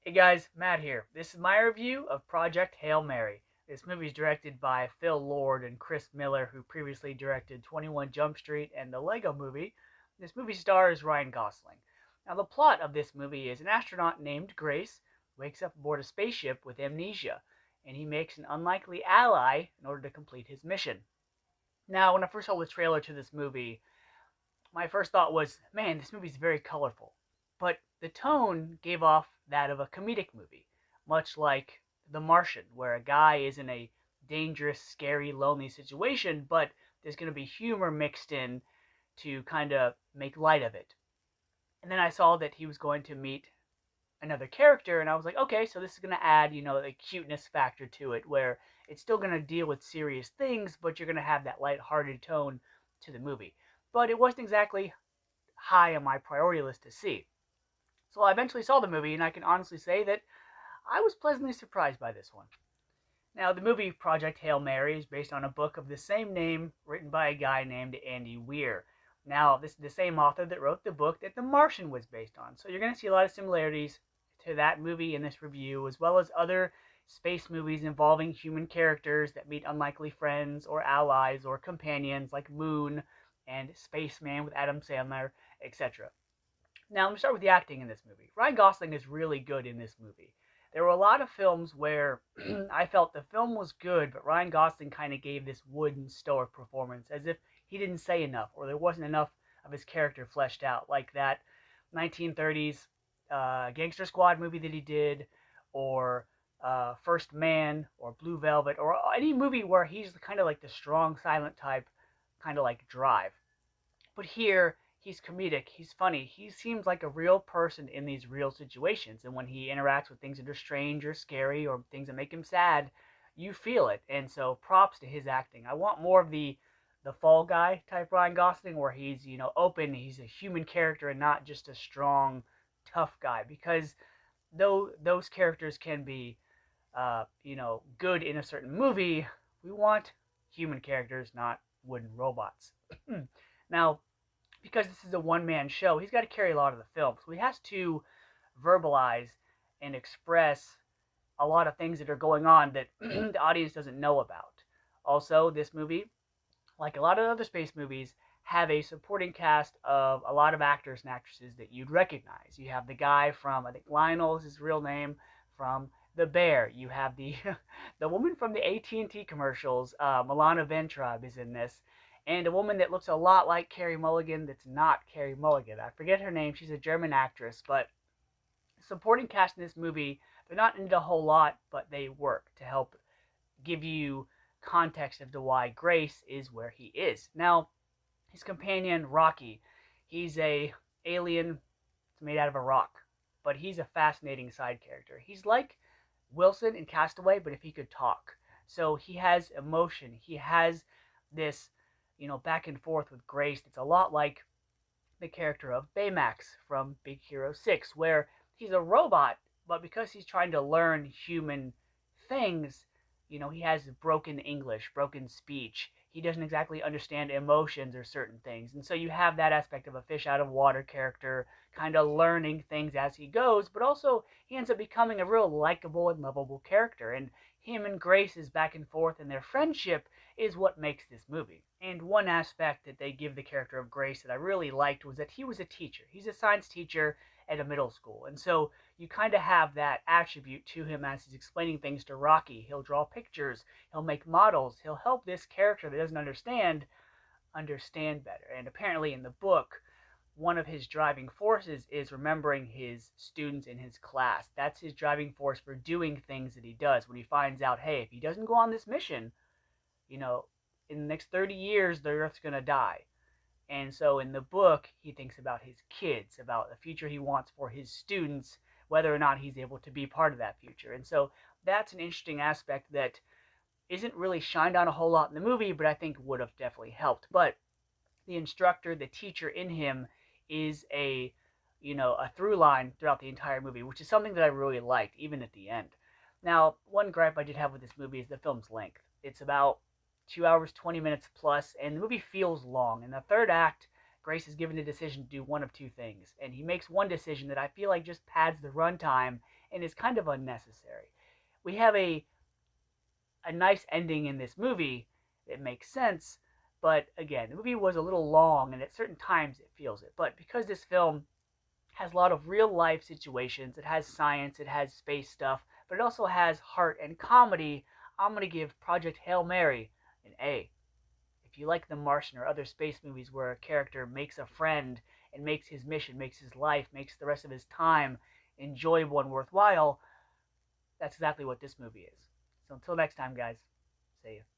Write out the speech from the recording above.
Hey guys, Matt here. This is my review of Project Hail Mary. This movie is directed by Phil Lord and Chris Miller, who previously directed 21 Jump Street and the Lego Movie. This movie stars Ryan Gosling. Now, the plot of this movie is an astronaut named Grace wakes up aboard a spaceship with amnesia, and he makes an unlikely ally in order to complete his mission. Now, when I first saw the trailer to this movie, my first thought was, man, this movie's very colorful. But the tone gave off that of a comedic movie, much like The Martian, where a guy is in a dangerous, scary, lonely situation, but there's going to be humor mixed in to kind of make light of it. And then I saw that he was going to meet another character, and I was like, okay, so this is going to add, a cuteness factor to it, where it's still going to deal with serious things, but you're going to have that light-hearted tone to the movie. But it wasn't exactly high on my priority list to see. So I eventually saw the movie, and I can honestly say that I was pleasantly surprised by this one. Now, the movie Project Hail Mary is based on a book of the same name written by a guy named Andy Weir. Now, this is the same author that wrote the book that The Martian was based on, so you're going to see a lot of similarities to that movie in this review, as well as other space movies involving human characters that meet unlikely friends or allies or companions like Moon and Spaceman with Adam Sandler, etc. Now, let me start with the acting in this movie. Ryan Gosling is really good in this movie. There were a lot of films where I felt the film was good, but Ryan Gosling kind of gave this wooden, stoic performance, as if he didn't say enough, or there wasn't enough of his character fleshed out, like that 1930s Gangster Squad movie that he did, or First Man, or Blue Velvet, or any movie where he's kind of like the strong, silent type, kind of like Drive. But here, he's comedic, he's funny, he seems like a real person in these real situations. And when he interacts with things that are strange or scary or things that make him sad, you feel it. And so props to his acting. I want more of the fall guy type Ryan Gosling where he's, open, he's a human character and not just a strong, tough guy. Because though those characters can be good in a certain movie, we want human characters, not wooden robots. Now, because this is a one man show, he's got to carry a lot of the film. So he has to verbalize and express a lot of things that are going on that the audience doesn't know about. Also, this movie, like a lot of other space movies, have a supporting cast of a lot of actors and actresses that you'd recognize. You have the guy from, I think Lionel is his real name, from The Bear. You have the the woman from the AT&T commercials, Milana Ventrab is in this, and a woman that looks a lot like Carey Mulligan that's not Carey Mulligan. I forget her name. She's a German actress, but supporting cast in this movie, they're not in it a whole lot, but they work to help give you context as to why Grace is where he is. Now, his companion Rocky, he's a alien made out of a rock, but he's a fascinating side character. He's like Wilson in Castaway, but if he could talk. So he has emotion. He has this, back and forth with Grace. It's a lot like the character of Baymax from Big Hero 6, where he's a robot, but because he's trying to learn human things, he has broken English, broken speech. He doesn't exactly understand emotions or certain things. And so you have that aspect of a fish out of water character, kind of learning things as he goes, but also he ends up becoming a real likable and lovable character. And him and Grace's back and forth and their friendship is what makes this movie. And one aspect that they give the character of Grace that I really liked was that he was a teacher. He's a science teacher at a middle school. And so you kind of have that attribute to him as he's explaining things to Rocky. He'll draw pictures, he'll make models, he'll help this character that doesn't understand better. And apparently in the book, one of his driving forces is remembering his students in his class. That's his driving force for doing things that he does. When he finds out, hey, if he doesn't go on this mission, you know, in the next 30 years, the Earth's going to die. And so in the book, he thinks about his kids, about the future he wants for his students, whether or not he's able to be part of that future. And so that's an interesting aspect that isn't really shined on a whole lot in the movie, but I think would have definitely helped. But the instructor, the teacher in him, is a through line throughout the entire movie, which is something that I really liked, even at the end. Now, one gripe I did have with this movie is the film's length. It's about 2 hours, 20 minutes plus, and the movie feels long. In the third act, Grace is given the decision to do one of two things, and he makes one decision that I feel like just pads the runtime and is kind of unnecessary. We have a nice ending in this movie that makes sense, but again, the movie was a little long, and at certain times it feels it. But because this film has a lot of real life situations, it has science, it has space stuff, but it also has heart and comedy, I'm going to give Project Hail Mary an A. If you like The Martian or other space movies where a character makes a friend and makes his mission, makes his life, makes the rest of his time enjoyable and worthwhile, that's exactly what this movie is. So until next time, guys, see you.